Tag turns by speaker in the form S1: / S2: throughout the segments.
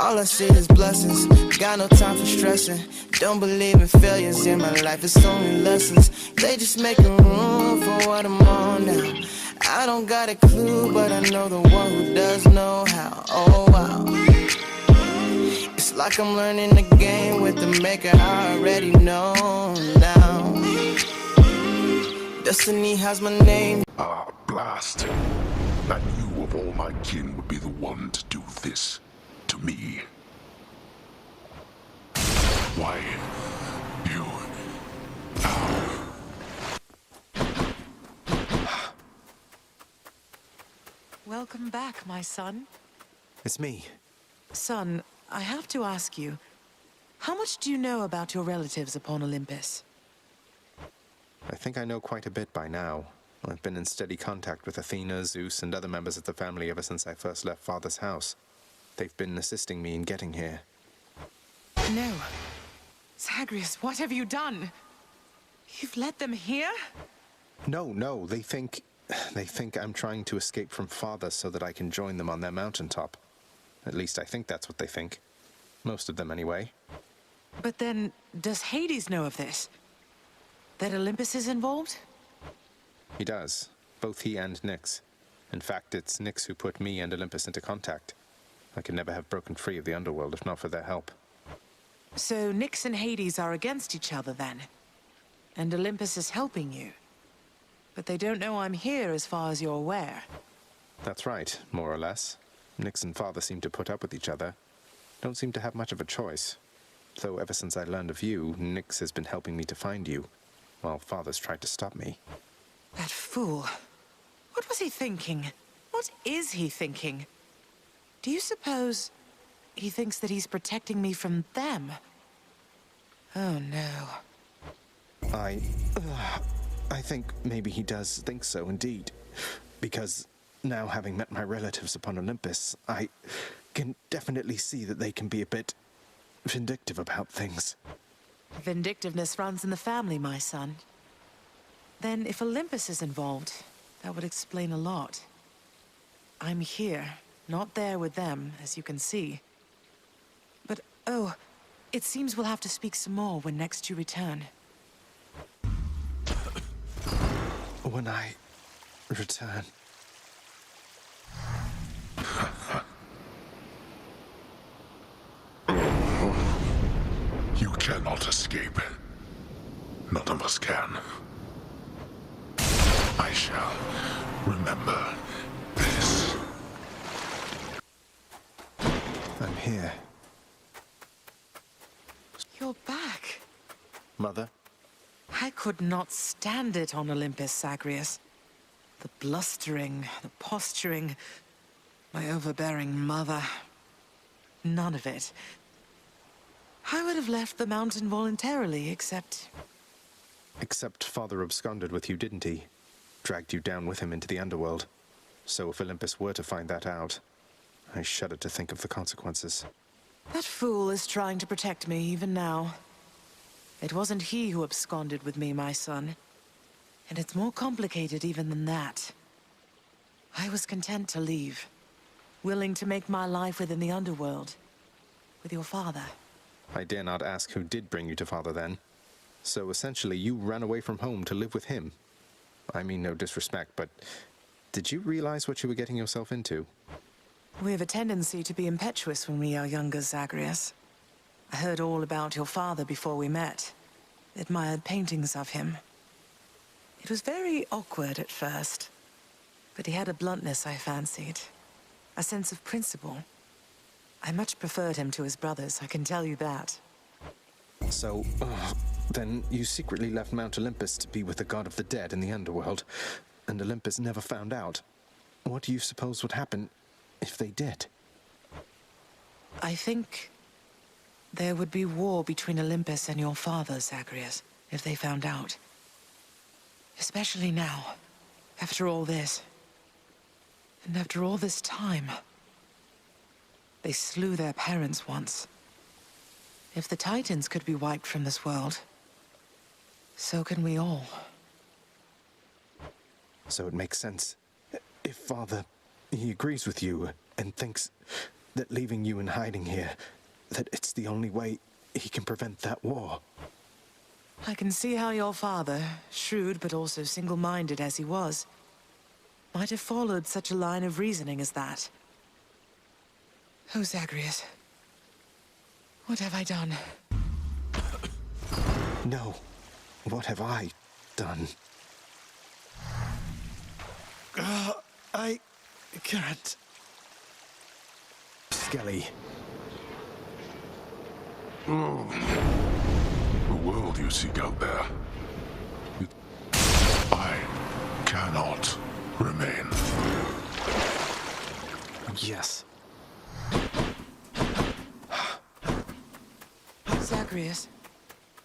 S1: All I see is blessings, got no time for stressing. Don't believe in failures in my life, it's only lessons. They just making room for what I'm on now. I don't got a clue, but I know the one who does know how. Oh wow, it's like I'm learning the game with the maker I already know now. Destiny has my name.
S2: Ah, blast. I knew of all my kin would be the one to do this to me. Why, you...
S3: Welcome back, my son.
S4: It's me.
S3: Son, I have to ask you, how much do you know about your relatives upon Olympus?
S4: I think I know quite a bit by now. I've been in steady contact with Athena, Zeus, and other members of the family ever since I first left Father's house. They've been assisting me in getting here.
S3: No. Zagreus, what have you done? You've let them here?
S4: No, they think I'm trying to escape from Father so that I can join them on their mountaintop. At least I think that's what they think. Most of them, anyway.
S3: But then, does Hades know of this? That Olympus is involved?
S4: He does. Both he and Nyx. In fact, it's Nyx who put me and Olympus into contact. I could never have broken free of the underworld if not for their help.
S3: So Nyx and Hades are against each other then? And Olympus is helping you? But they don't know I'm here as far as you're aware.
S4: That's right, more or less. Nyx and Father seem to put up with each other. Don't seem to have much of a choice. Though ever since I learned of you, Nyx has been helping me to find you, while Father's tried to stop me.
S3: That fool. What was he thinking? What is he thinking? Do you suppose he thinks that he's protecting me from them? Oh no.
S4: I think maybe he does think so indeed. Because now having met my relatives upon Olympus, I can definitely see that they can be a bit vindictive about things.
S3: Vindictiveness runs in the family, my son. Then if Olympus is involved, that would explain a lot. I'm here, not there with them, as you can see. But, oh, it seems we'll have to speak some more when next you return.
S4: When I return...
S2: You cannot escape. None of us can. I shall remember this.
S4: I'm here.
S3: You're back.
S4: Mother?
S3: I could not stand it on Olympus, Zagreus. The blustering, the posturing, my overbearing mother. None of it. I would have left the mountain voluntarily, except...
S4: Except Father absconded with you, didn't he? Dragged you down with him into the underworld. So if Olympus were to find that out, I shudder to think of the consequences.
S3: That fool is trying to protect me even now. It wasn't he who absconded with me, my son. And it's more complicated even than that. I was content to leave, willing to make my life within the underworld, with your father.
S4: I dare not ask who did bring you to Father then. So essentially you ran away from home to live with him. I mean no disrespect, but did you realize what you were getting yourself into?
S3: We have a tendency to be impetuous when we are younger, Zagreus. I heard all about your father before we met. Admired paintings of him. It was very awkward at first, but he had a bluntness I fancied. A sense of principle. I much preferred him to his brothers, I can tell you that.
S4: So, then you secretly left Mount Olympus to be with the god of the dead in the underworld, and Olympus never found out. What do you suppose would happen if they did?
S3: I think there would be war between Olympus and your father, Zagreus, if they found out. Especially now, after all this. And after all this time. They slew their parents once. If the Titans could be wiped from this world, so can we all.
S4: So it makes sense. If Father, he agrees with you and thinks that leaving you in hiding here, that it's the only way he can prevent that war.
S3: I can see how your father, shrewd but also single-minded as he was, might have followed such a line of reasoning as that. Oh, Zagreus. What have I done?
S4: No. What have I done? I can't. Skelly.
S2: The world you seek out there. I cannot remain.
S4: Yes.
S3: Zagreus.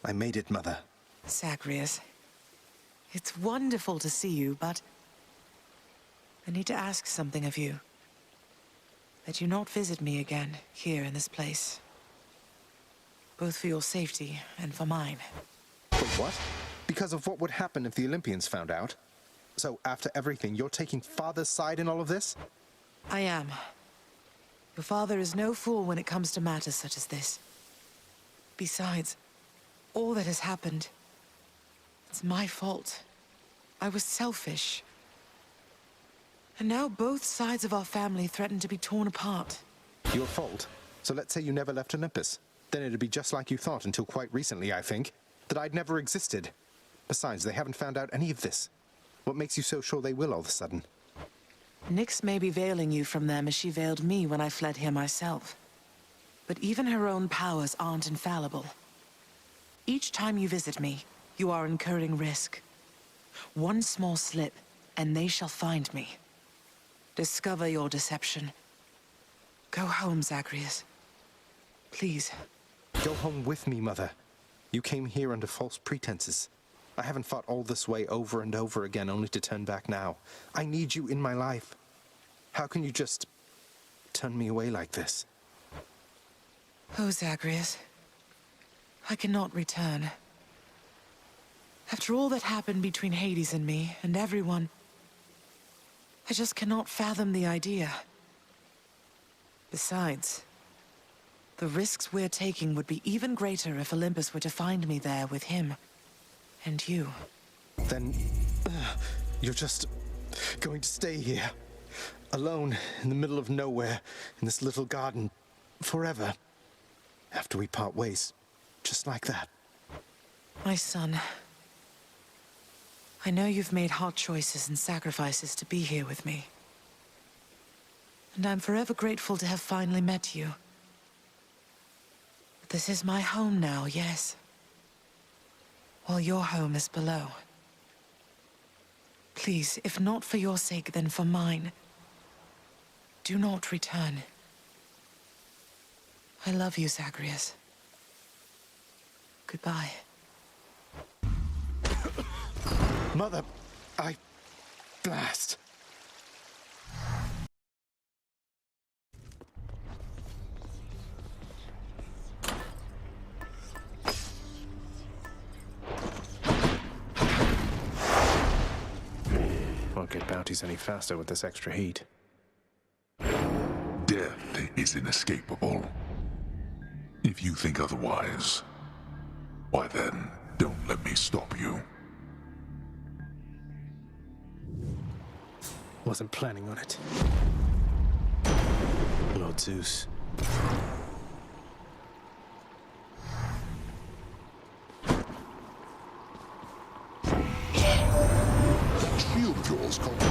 S4: I made it, Mother.
S3: Zagreus. It's wonderful to see you, but I need to ask something of you. That you not visit me again, here in this place. Both for your safety and for mine.
S4: Wait, what? Because of what would happen if the Olympians found out? So, after everything, you're taking Father's side in all of this?
S3: I am. Your father is no fool when it comes to matters such as this. Besides, all that has happened, it's my fault. I was selfish. And now both sides of our family threaten to be torn apart.
S4: Your fault. So let's say you never left Olympus. Then it'd be just like you thought until quite recently, I think. That I'd never existed. Besides, they haven't found out any of this. What makes you so sure they will all of a sudden?
S3: Nyx may be veiling you from them as she veiled me when I fled here myself. But even her own powers aren't infallible. Each time you visit me, you are incurring risk. One small slip, and they shall find me. Discover your deception. Go home, Zagreus. Please.
S4: Go home with me, Mother. You came here under false pretenses. I haven't fought all this way over and over again only to turn back now. I need you in my life. How can you just turn me away like this?
S3: Oh, Zagreus. I cannot return. After all that happened between Hades and me, and everyone, I just cannot fathom the idea. Besides, the risks we're taking would be even greater if Olympus were to find me there with him. And you.
S4: Then, you're just going to stay here, alone in the middle of nowhere, in this little garden, forever, after we part ways, just like that.
S3: My son, I know you've made hard choices and sacrifices to be here with me. And I'm forever grateful to have finally met you. But this is my home now, yes. While your home is below. Please, if not for your sake, then for mine, do not return. I love you, Zagreus. Goodbye.
S4: Mother, blast. Won't get bounties any faster with this extra heat.
S2: Death is inescapable. If you think otherwise, why then, don't let me stop you.
S4: Wasn't planning on it. Lord Zeus.
S2: That shield of yours called...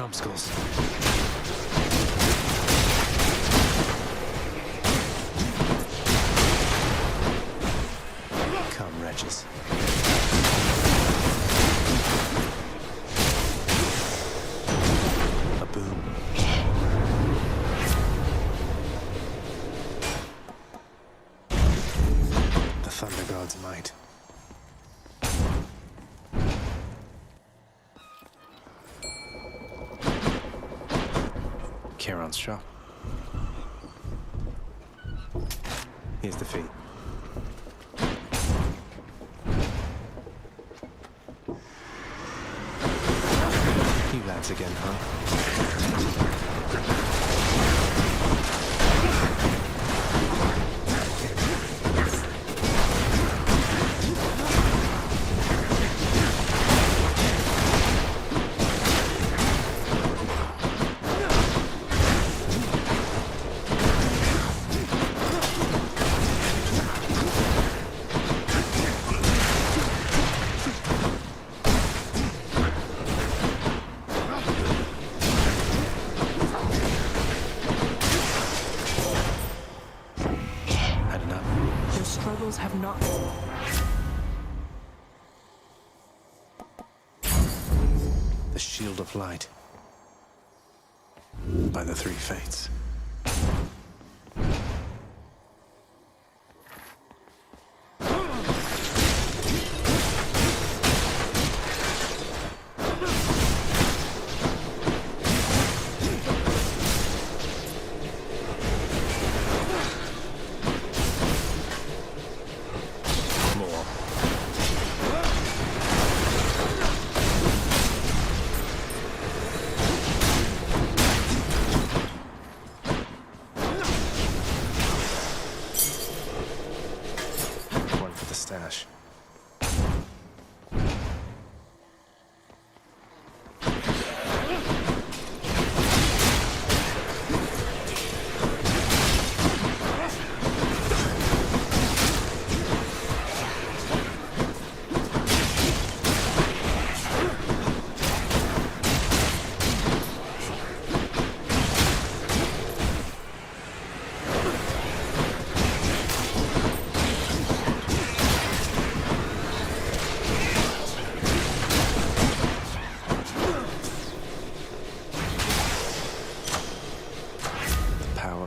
S4: numbskulls. Come, wretches. A boom. The Thunder God's might. Charon's shop. Here's the fee. You lads again, huh?
S3: Have not.
S4: The Shield of Light. By the Three Fates. Stash.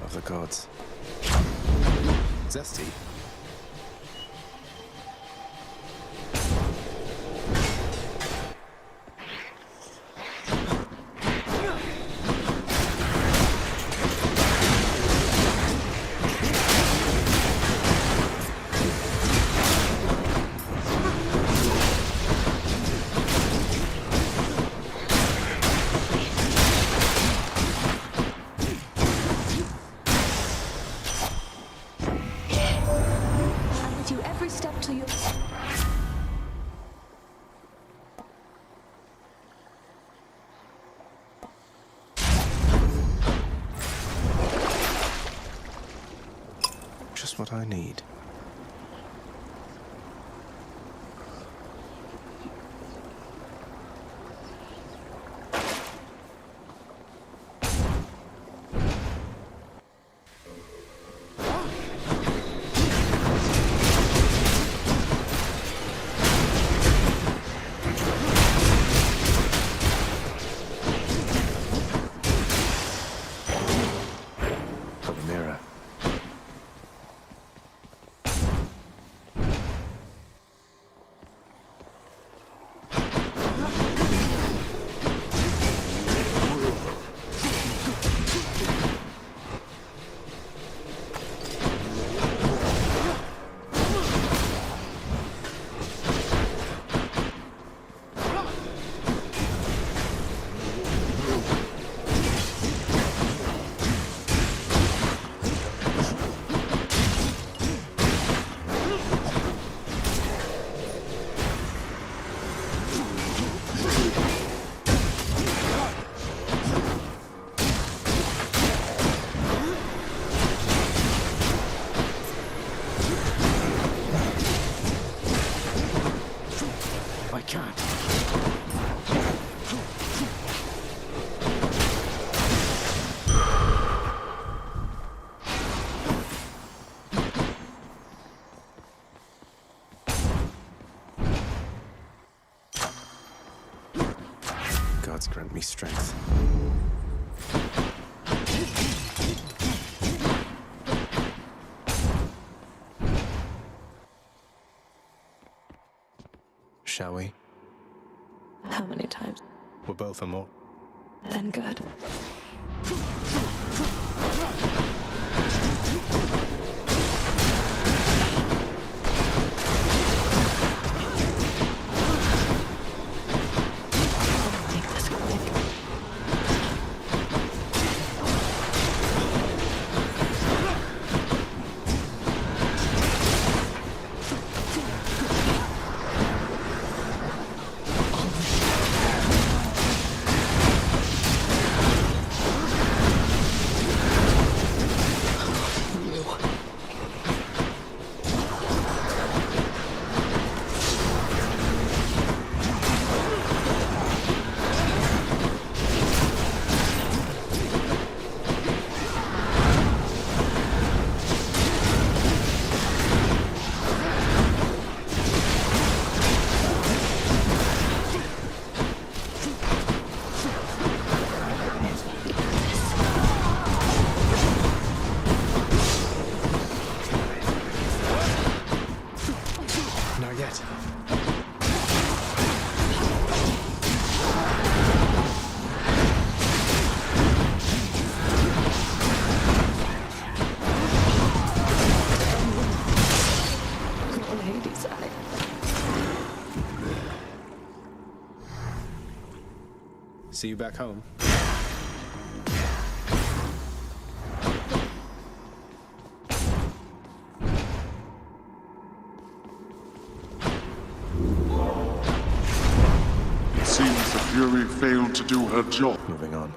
S4: Of the gods. Zesty. Just what I need. For the mirror. gods grant me strength. Shall we?
S5: How many times?
S4: We're both immortal.
S5: Then good. Make this quick.
S4: Not yet.
S5: On Hades' side.
S4: See you back home.
S2: It seems the Fury failed to do her job.
S4: Moving on.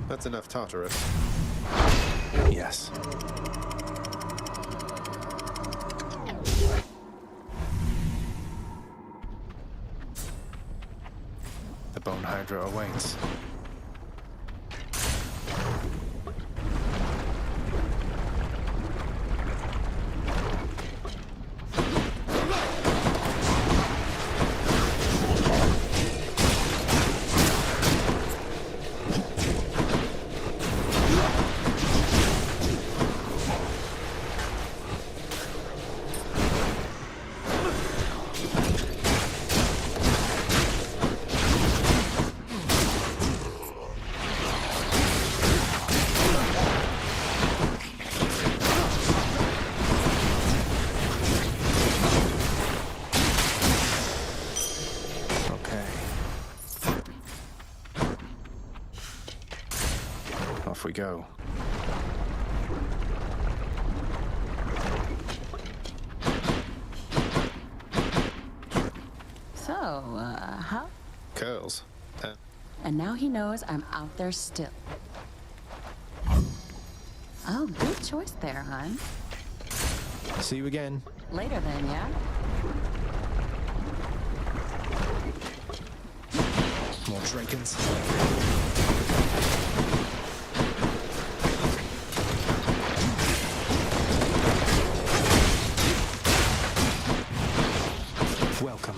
S4: That's enough Tartarus. Yes. The Bone Hydra awaits. Off we go.
S6: So, how?
S4: Curls.
S6: And now he knows I'm out there still. Oh, good choice there, hon.
S4: See you again.
S6: Later then, yeah?
S4: More Drakens. Welcome.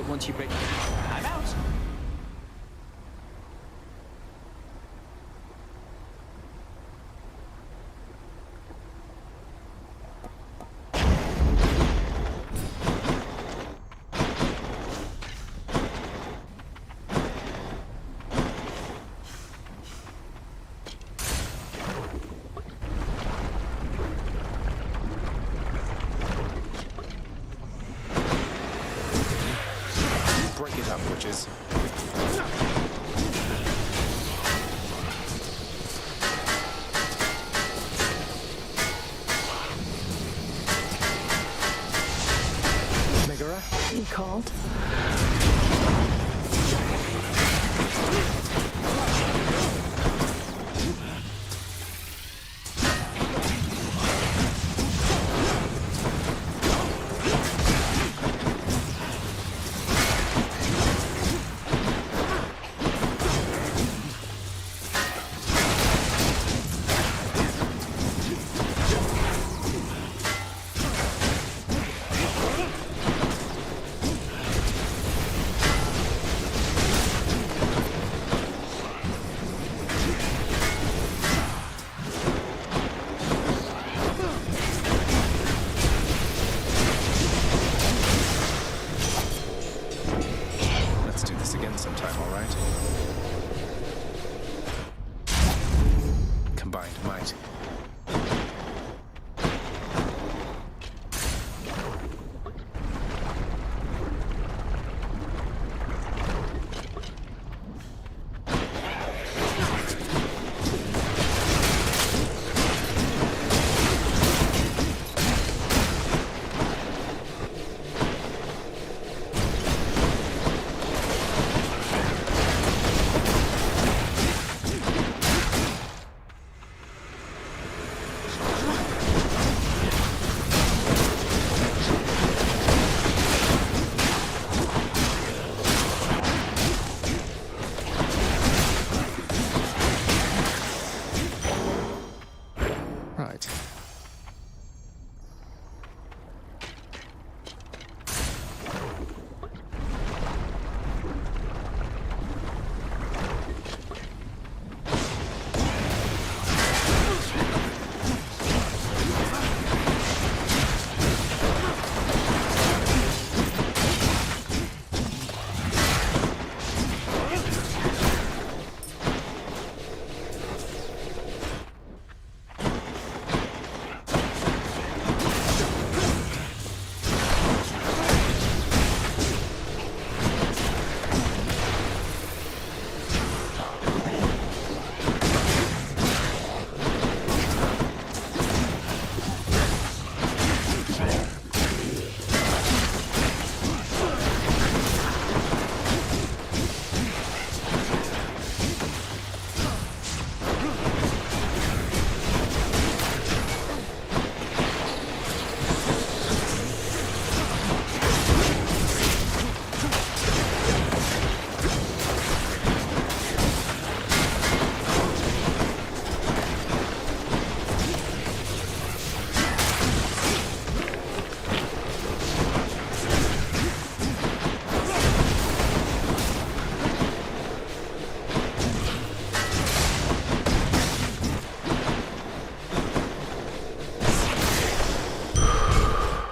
S7: Once you break, I'm out.
S4: Break it up, witches. Emperor?
S5: He called.
S4: Let's do this again sometime, all right? Combined might. Right.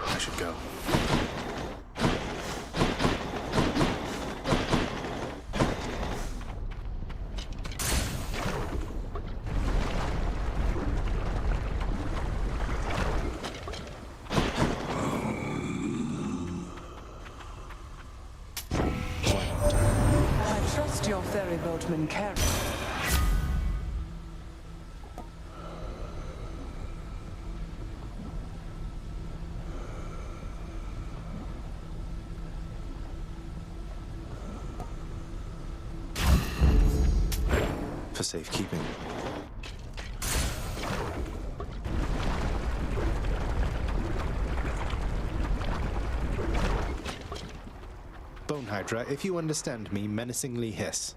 S4: I should go.
S3: I trust your ferry boatman carry.
S4: For safekeeping. Bone Hydra, if you understand me, menacingly hiss.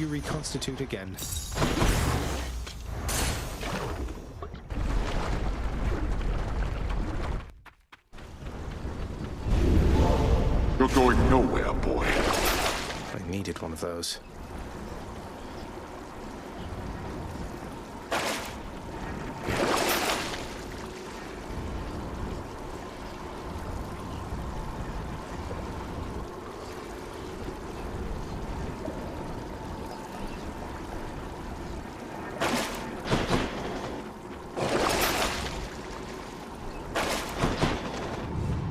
S4: you reconstitute again.
S2: You're going nowhere, boy.
S4: I needed one of those.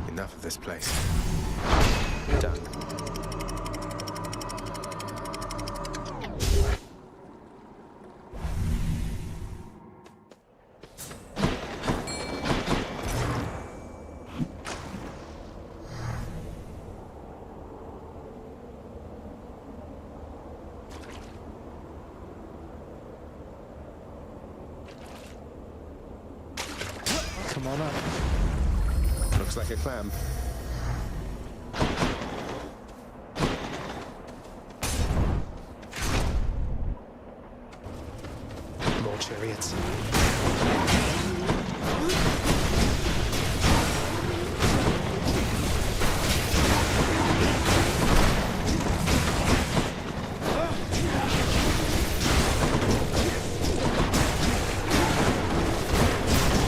S4: Enough of this place. Done. Come on up. Looks like a clam. More chariots.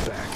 S4: Back.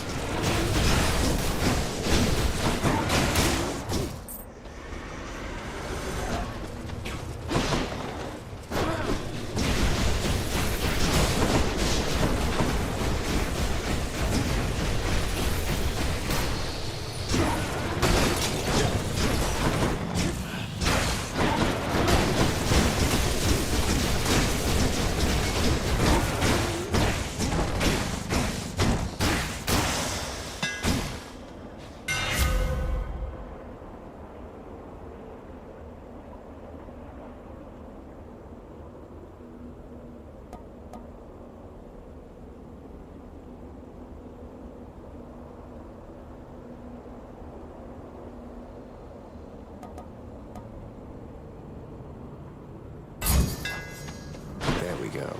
S4: There we go.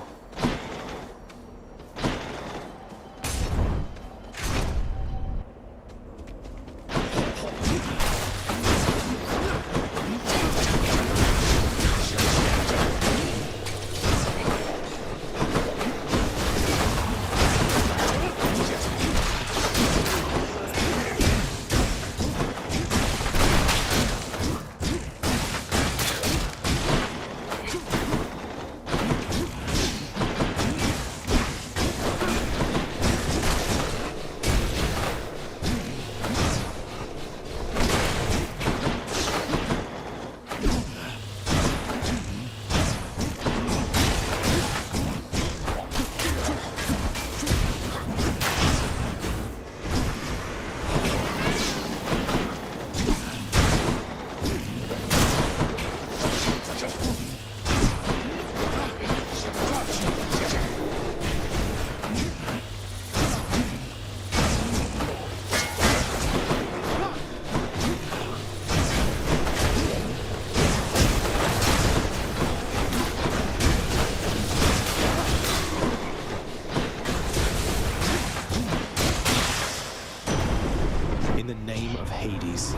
S4: In the name of Hades.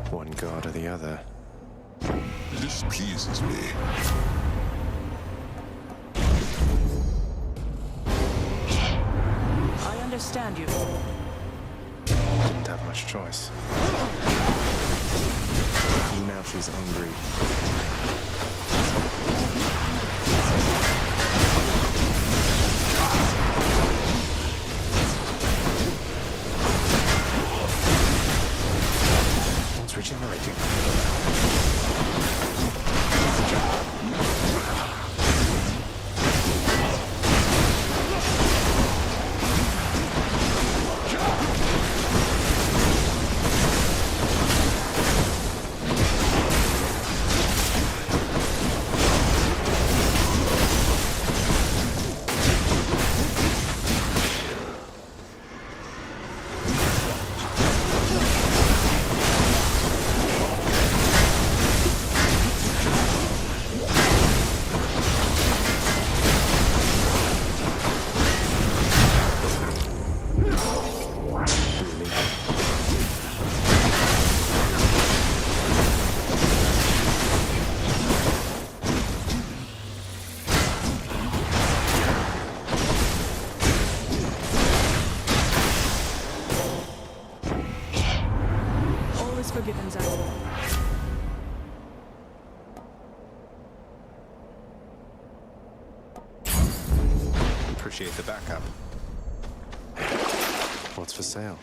S4: One god or the other.
S2: This pleases me.
S3: I understand you.
S4: Didn't have much choice. Now she's angry. It's regenerating.
S8: alles vergiven sein.
S4: Appreciate the backup. What's for sale?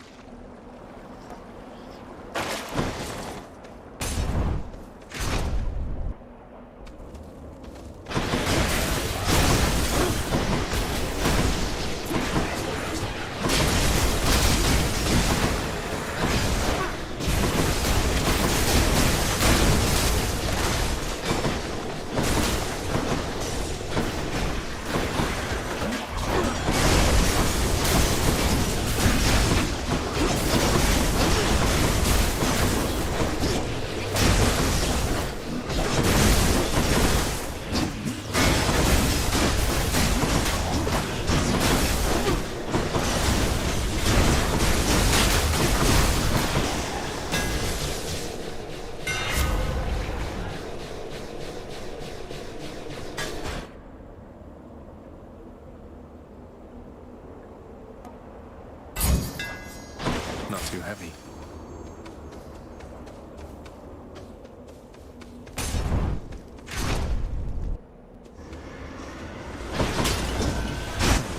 S4: Not too heavy.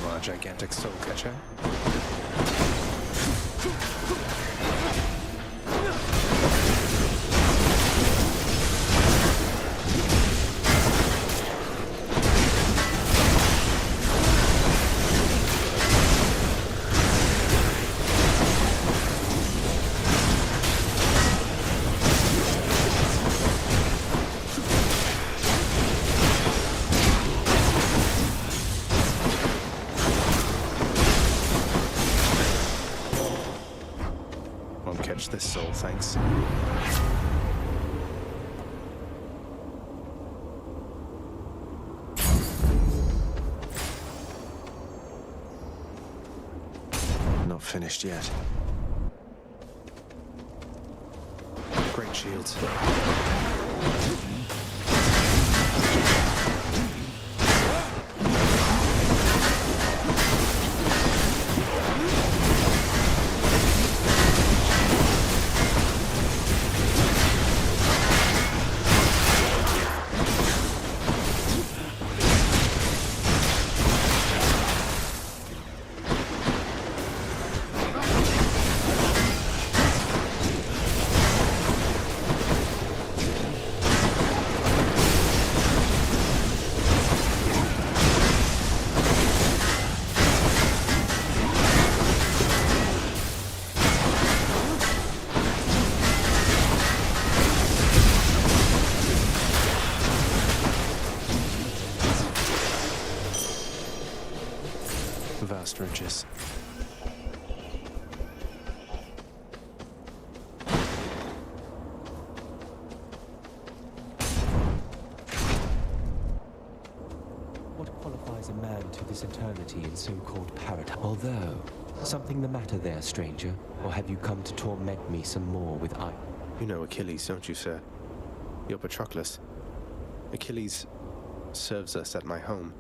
S4: You are a gigantic soul catcher. Won't catch this soul, thanks. Not finished yet. Great shields. Vast riches.
S9: What qualifies a man to this eternity in so-called paradise? Although, something the matter there, stranger? Or have you come to torment me some more with I?
S4: You know Achilles, don't you, sir? You're Patroclus. Achilles serves us at my home.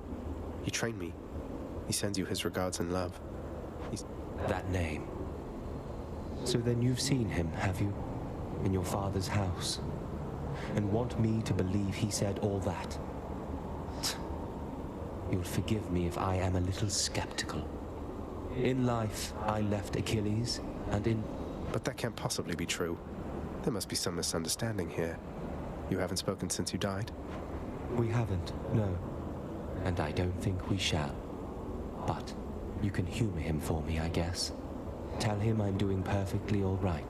S4: He trained me. He sends you his regards and love. He's...
S9: That name. So then you've seen him, have you? In your father's house? And want me to believe he said all that? You'll forgive me if I am a little skeptical. In life, I left Achilles, and in...
S4: But that can't possibly be true. There must be some misunderstanding here. You haven't spoken since you died?
S9: We haven't, no. And I don't think we shall. But you can humor him for me, I guess. Tell him I'm doing perfectly all right.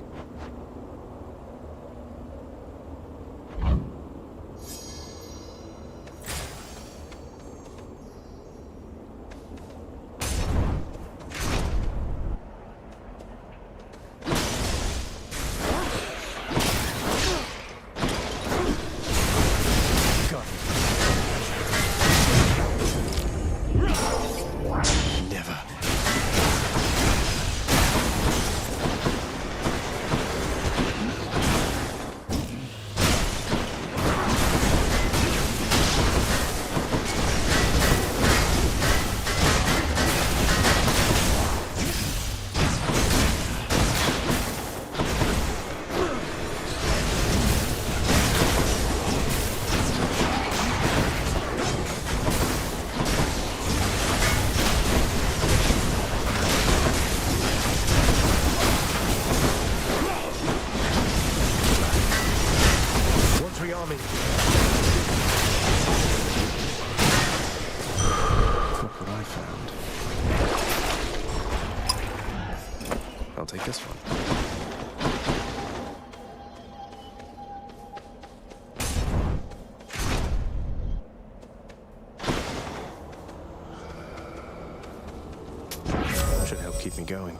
S4: Never. going.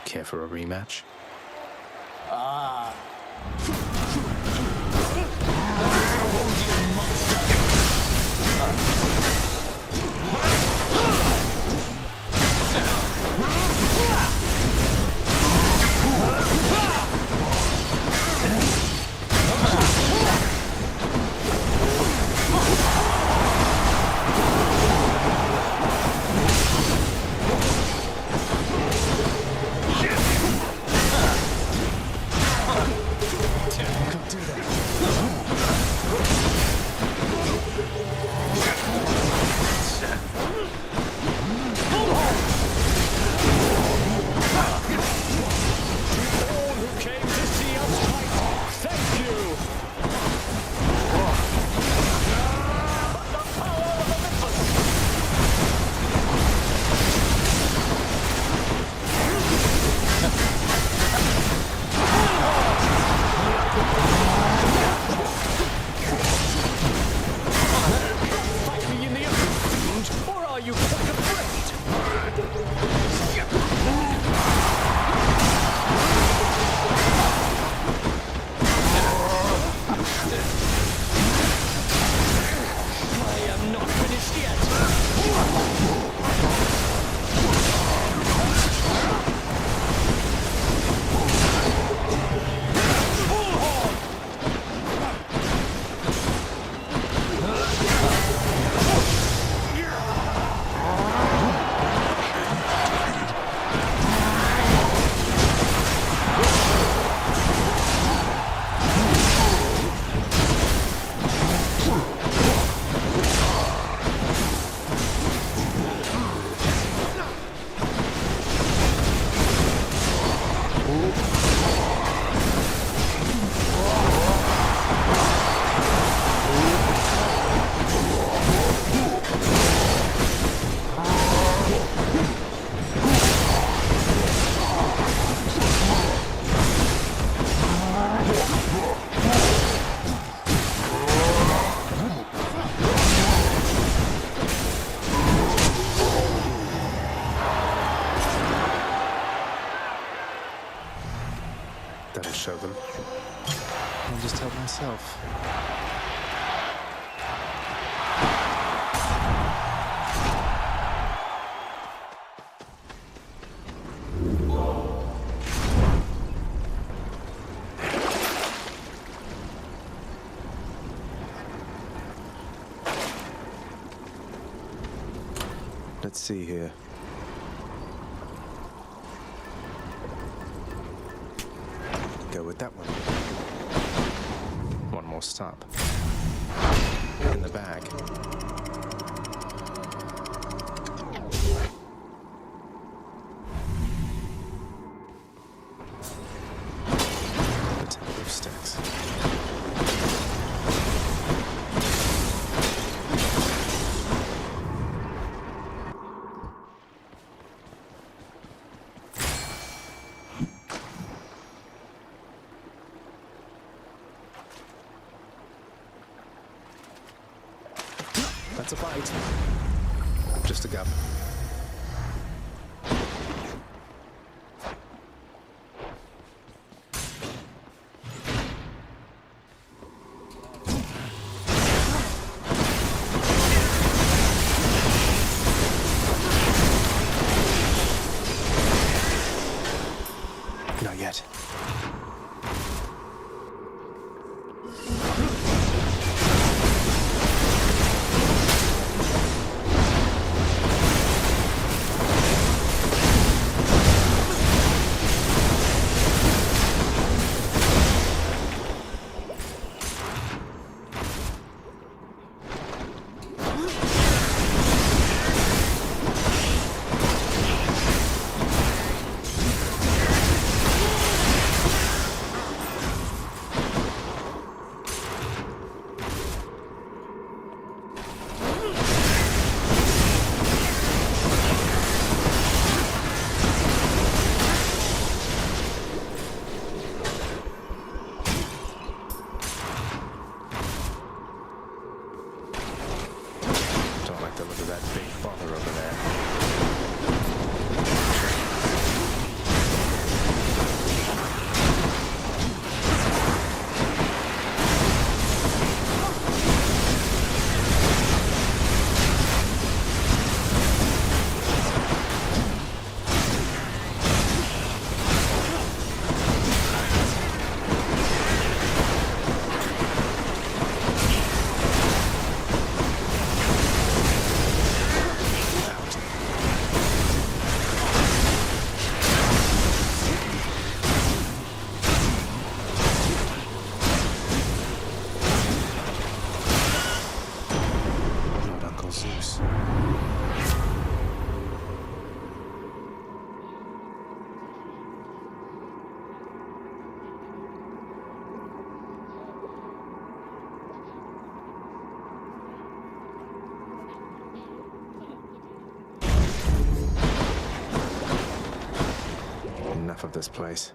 S4: Care for a rematch? That'll show them. I'll just help myself. Let's see here. Go with that one. One more stop. In the bag. The Temple of Sticks. That's a fight. Just a gap. Not yet. to that big father over there. Zeus. Enough of this place.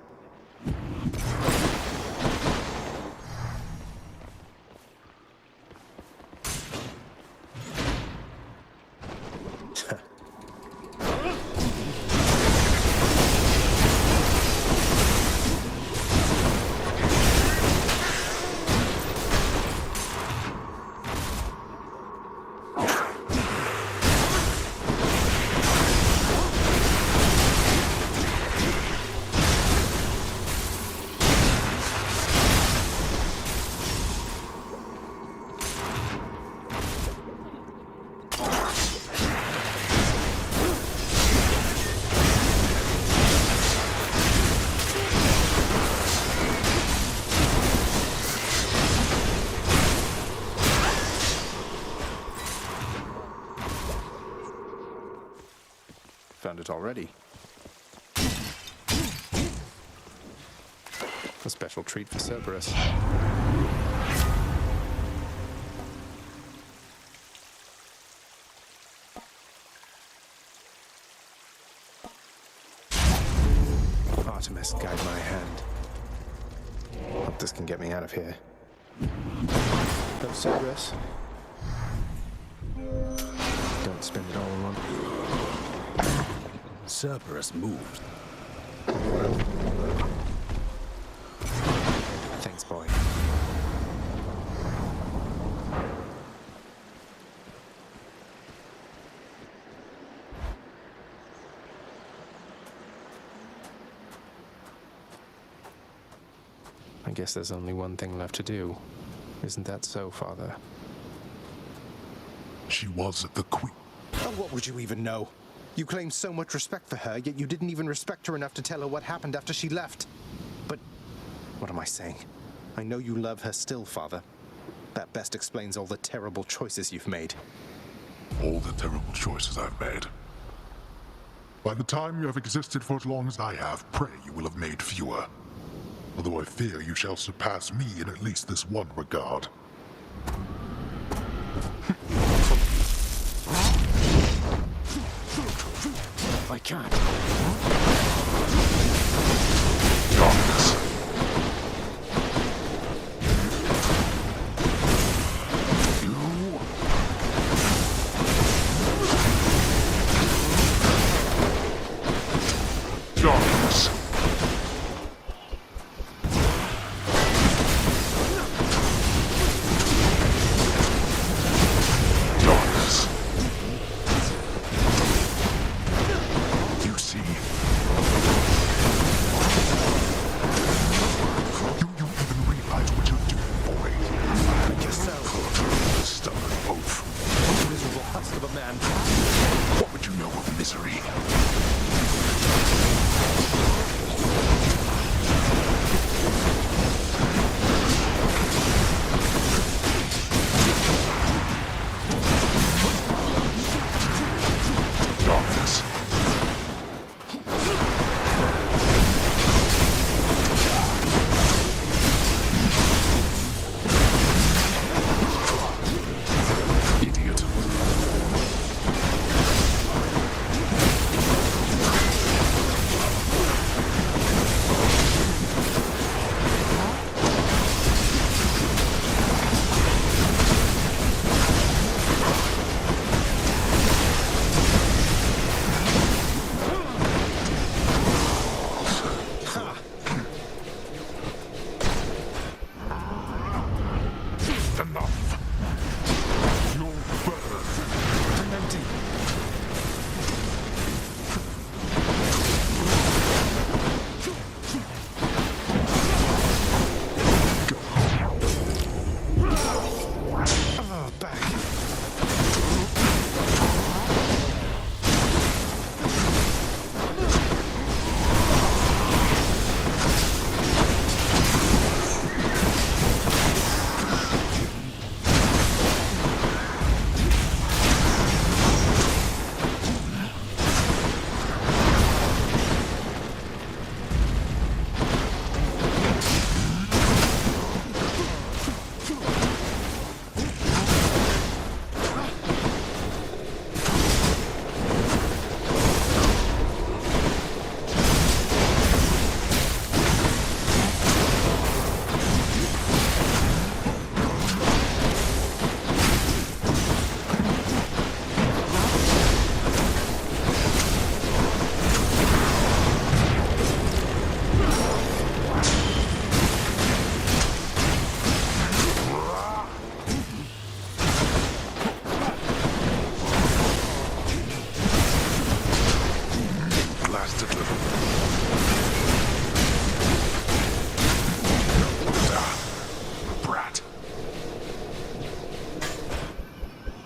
S4: Found it already. A special treat for Cerberus. Artemis, guide my hand. Hope this can get me out of here. Oh, Cerberus. Don't spend it all on one.
S8: Cerberus moved.
S4: Thanks, boy. I guess there's only one thing left to do. Isn't that so, Father?
S2: She was the queen.
S4: Oh, what would you even know? You claim so much respect for her, yet you didn't even respect her enough to tell her what happened after she left. But what am I saying? I know you love her still, Father. That best explains all the terrible choices you've made.
S2: All the terrible choices I've made. By the time you have existed for as long as I have, pray you will have made fewer. Although I fear you shall surpass me in at least this one regard.
S8: I can't.
S2: Darkness. Darkness.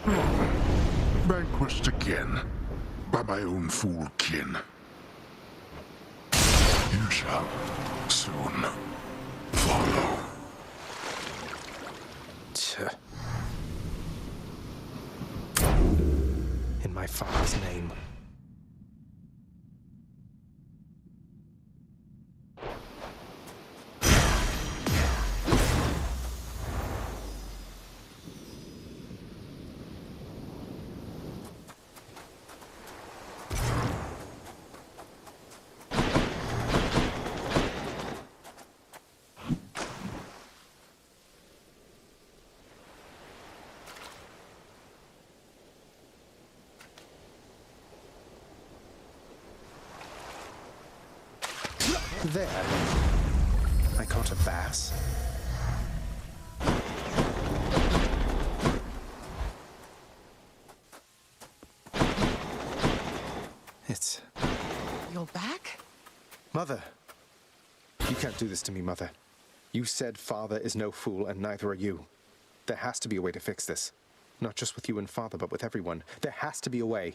S2: Vanquished again by my own fool kin. You shall soon follow.
S4: In my father's name. There. I caught a bass. It's...
S3: You're back?
S4: Mother! You can't do this to me, Mother. You said Father is no fool, and neither are you. There has to be a way to fix this. Not just with you and Father, but with everyone. There has to be a way.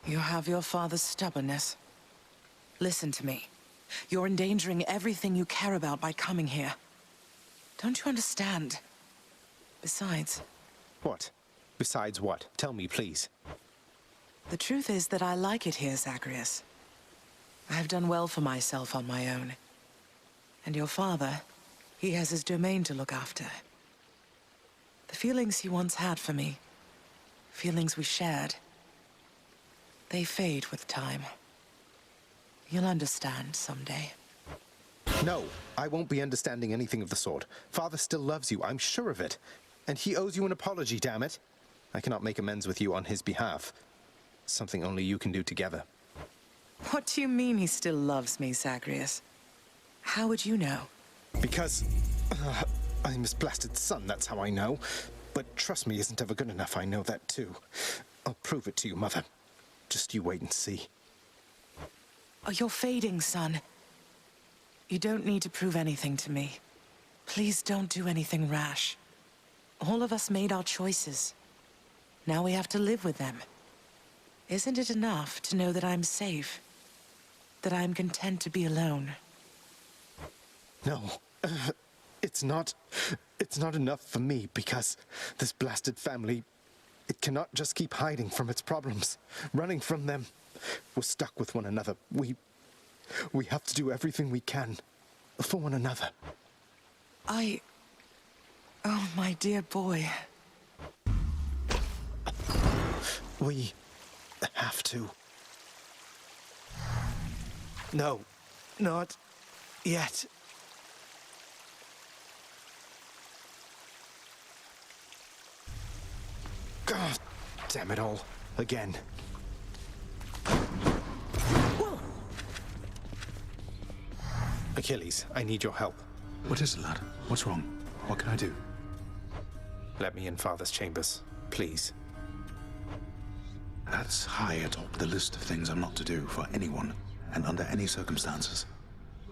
S3: You have your father's stubbornness. Listen to me. You're endangering everything you care about by coming here. Don't you understand? Besides...
S4: What? Besides what? Tell me, please.
S3: The truth is that I like it here, Zagreus. I have done well for myself on my own. And your father, he has his domain to look after. The feelings he once had for me, feelings we shared, they fade with time. You'll understand someday.
S4: No, I won't be understanding anything of the sort. Father still loves you, I'm sure of it. And he owes you an apology, damn it. I cannot make amends with you on his behalf. Something only you can do together.
S3: What do you mean he still loves me, Zagreus? How would you know?
S4: Because... I'm his blasted son, that's how I know. But trust me isn't ever good enough, I know that too. I'll prove it to you, Mother. Just you wait and see.
S3: Oh, you're fading, son. You don't need to prove anything to me. Please don't do anything rash. All of us made our choices. Now we have to live with them. Isn't it enough to know that I'm safe? That I'm content to be alone?
S4: No, it's not enough for me because this blasted family, it cannot just keep hiding from its problems, running from them. We're stuck with one another. We have to do everything we can for one another.
S3: Oh, my dear boy.
S4: We have to. No, not yet. God damn it all. Again. Achilles, I need your help.
S10: What is it, lad? What's wrong? What can I do?
S4: Let me in Father's chambers, please.
S10: That's high atop the list of things I'm not to do for anyone, and under any circumstances.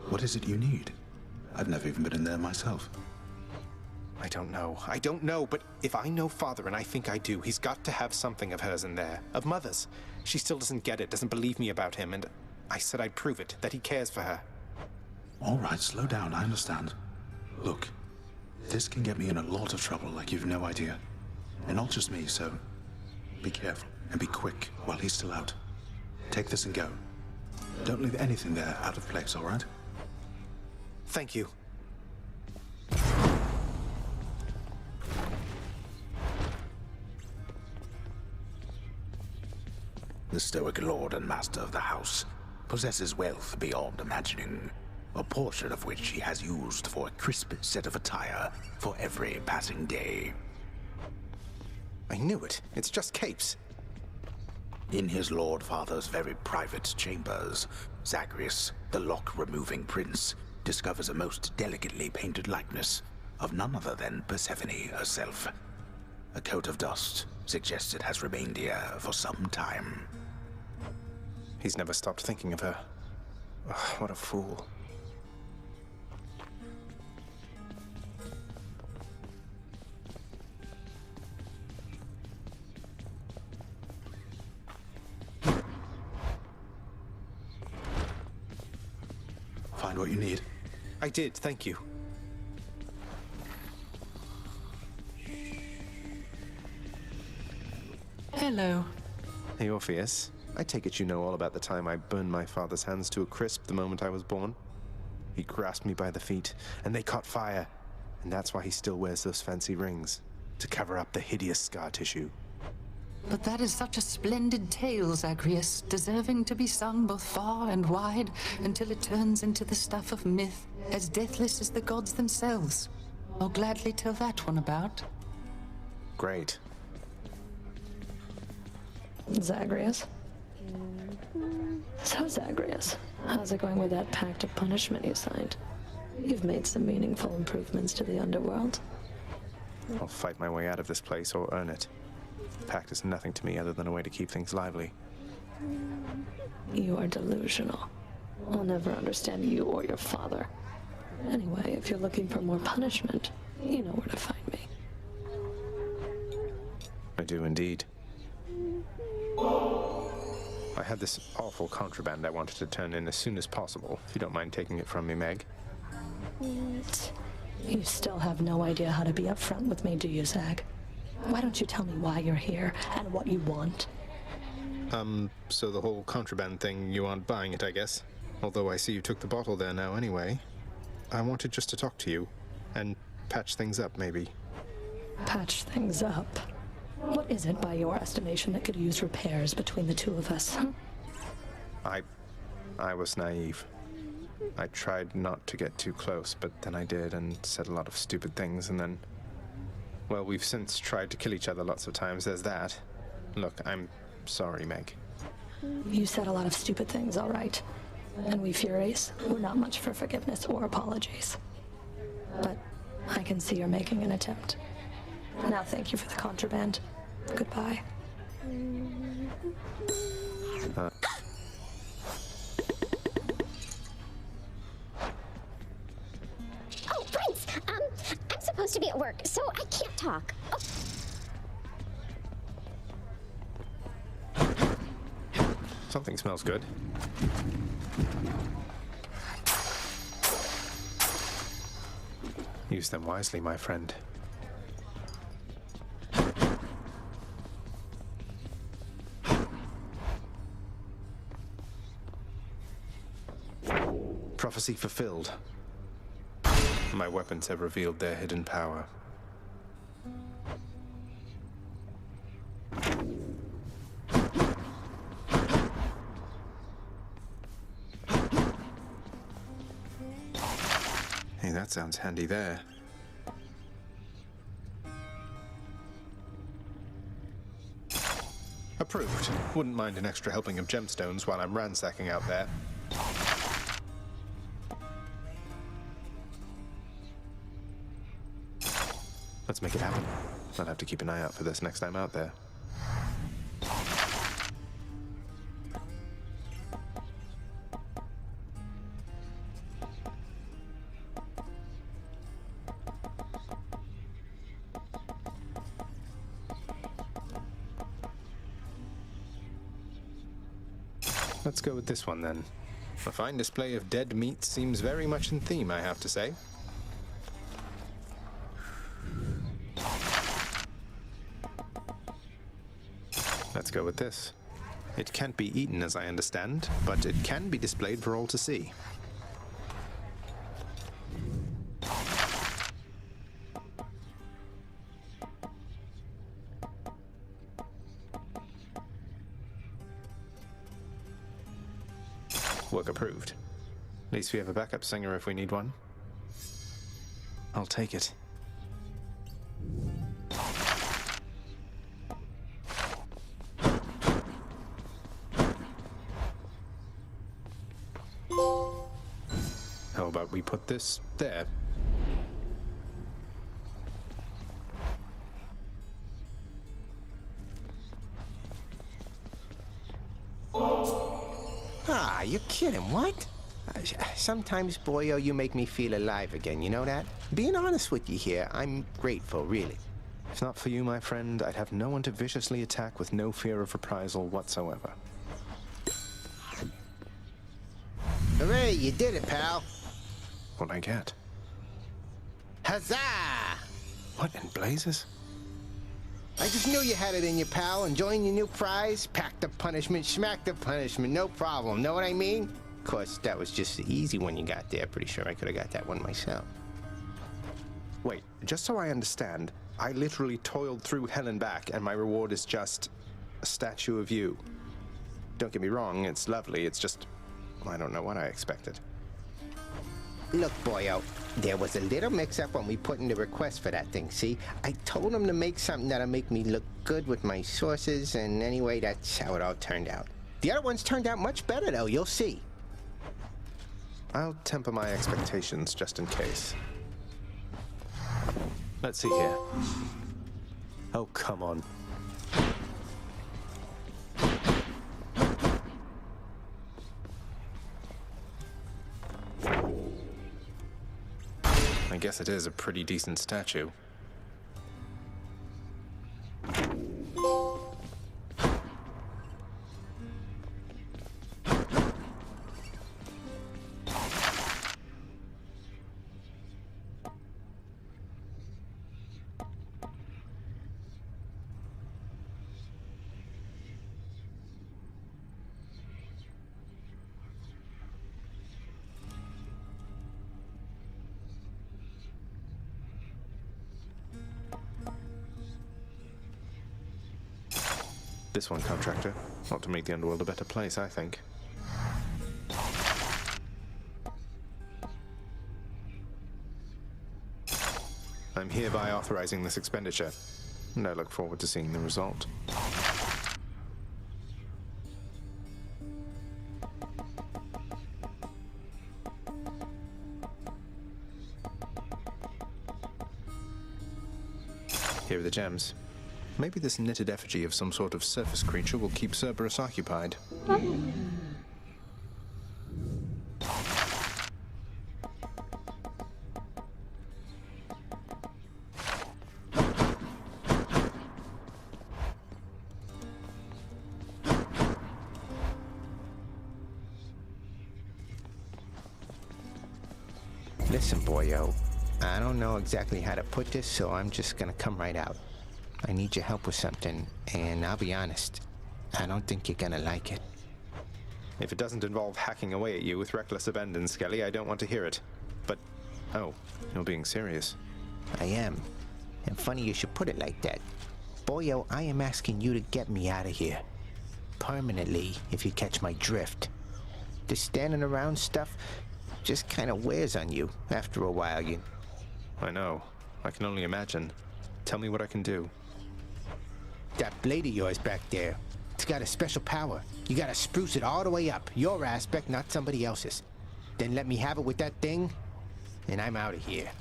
S10: What is it you need? I've never even been in there myself.
S4: I don't know, but if I know Father, and I think I do, he's got to have something of hers in there. Of Mother's. She still doesn't get it, doesn't believe me about him, and I said I'd prove it, that he cares for her.
S10: All right, slow down, I understand. Look, this can get me in a lot of trouble like you've no idea. And not just me, so be careful and be quick while he's still out. Take this and go. Don't leave anything there out of place, all right?
S4: Thank you.
S11: The stoic lord and master of the house possesses wealth beyond imagining, a portion of which he has used for a crisp set of attire for every passing day.
S4: I knew it. It's just capes.
S11: In his Lord Father's very private chambers, Zagreus, the lock-removing prince, discovers a most delicately painted likeness of none other than Persephone herself. A coat of dust suggests it has remained here for some time.
S4: He's never stopped thinking of her. Ugh, what a fool.
S10: find what you need?
S4: I did, thank you.
S3: Hello.
S4: Hey, Orpheus. I take it you know all about the time I burned my father's hands to a crisp the moment I was born. He grasped me by the feet, and they caught fire. And that's why he still wears those fancy rings, to cover up the hideous scar tissue.
S12: But that is such a splendid tale, Zagreus, deserving to be sung both far and wide until it turns into the stuff of myth, as deathless as the gods themselves. I'll gladly tell that one about.
S4: Great.
S5: Zagreus? So, Zagreus, how's it going with that pact of punishment you signed? You've made some meaningful improvements to the underworld.
S4: I'll fight my way out of this place or earn it. The pact is nothing to me other than a way to keep things lively.
S5: You are delusional. I'll never understand you or your father. Anyway, if you're looking for more punishment, you know where to find me.
S4: I do indeed. I had this awful contraband I wanted to turn in as soon as possible, if you don't mind taking it from me, Meg.
S5: You still have no idea how to be upfront with me, do you, Zag? Why don't you tell me why you're here and what you want?
S4: So the whole contraband thing, you aren't buying it, I guess? Although I see you took the bottle there now anyway. I wanted just to talk to you, and patch things up, maybe.
S5: Patch things up? What is it, by your estimation, that could use repairs between the two of us?
S4: I was naive. I tried not to get too close, but then I did and said a lot of stupid things, and then... Well, we've since tried to kill each other lots of times, there's that. Look, I'm sorry, Meg.
S5: You said a lot of stupid things, all right. And we Furies, we're not much for forgiveness or apologies. But I can see you're making an attempt. Now thank you for the contraband. Goodbye.
S13: Oh, Prince! I'm supposed to be at work, so I can't talk. Oh.
S4: Something smells good. Use them wisely, my friend. Prophecy fulfilled. My weapons have revealed their hidden power. Hey, that sounds handy there. Approved. Wouldn't mind an extra helping of gemstones while I'm ransacking out there. Let's make it happen. I'll have to keep an eye out for this next time out there. Let's go with this one then. A fine display of dead meat seems very much in theme, I have to say. Let's go with this. It can't be eaten, as I understand, but it can be displayed for all to see. Work approved. At least we have a backup singer if we need one. I'll take it. How about we put this there?
S14: Ah, you're kidding, what? Sometimes, boyo, you make me feel alive again, you know that? Being honest with you here, I'm grateful, really.
S4: If not for you, my friend, I'd have no one to viciously attack with no fear of reprisal whatsoever.
S14: Hooray, you did it, pal.
S4: what I get.
S14: Huzzah!
S4: What in blazes?
S14: I just knew you had it in you, pal. Enjoying your new prize? Pack the punishment, smack the punishment, no problem. Know what I mean? Of course, that was just the easy one you got there. Pretty sure I could have got that one myself.
S4: Wait, just so I understand, I literally toiled through hell and back, and my reward is just a statue of you. Don't get me wrong, it's lovely, it's just... I don't know what I expected.
S14: Look, boyo, there was a little mix-up when we put in the request for that thing, see? I told him to make something that'll make me look good with my sources, and anyway, that's how it all turned out. The other ones turned out much better, though, you'll see.
S4: I'll temper my expectations just in case. Let's see here. Oh, come on. I guess it is a pretty decent statue. This one, contractor. Not to make the underworld a better place, I think. I'm hereby authorizing this expenditure, and I look forward to seeing the result. Here are the gems. Maybe this knitted effigy of some sort of surface creature will keep Cerberus occupied.
S14: Listen, boyo, I don't know exactly how to put this, so I'm just gonna come right out. I need your help with something, and I'll be honest, I don't think you're gonna like it.
S4: If it doesn't involve hacking away at you with reckless abandon, Skelly, I don't want to hear it. But, oh, you're being serious.
S14: I am. And funny you should put it like that. Boyo, I am asking you to get me out of here. Permanently, if you catch my drift. This standing around stuff just kind of wears on you after a while.
S4: I know. I can only imagine. Tell me what I can do.
S14: That blade of yours back there, it's got a special power. You gotta spruce it all the way up. Your aspect, not somebody else's. Then let me have it with that thing, and I'm out of here.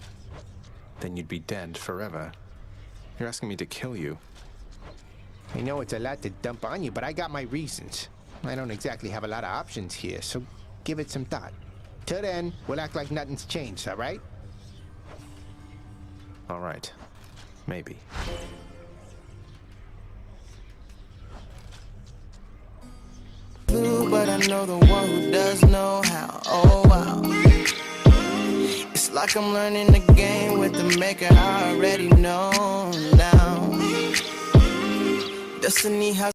S4: Then you'd be dead forever. You're asking me to kill you.
S14: I know it's a lot to dump on you, but I got my reasons. I don't exactly have a lot of options here, so give it some thought. Till then, we'll act like nothing's changed, all right?
S4: All right. Maybe.
S1: But I know the one who does know how. Oh wow. It's like I'm learning the game with the maker I already know now. Destiny has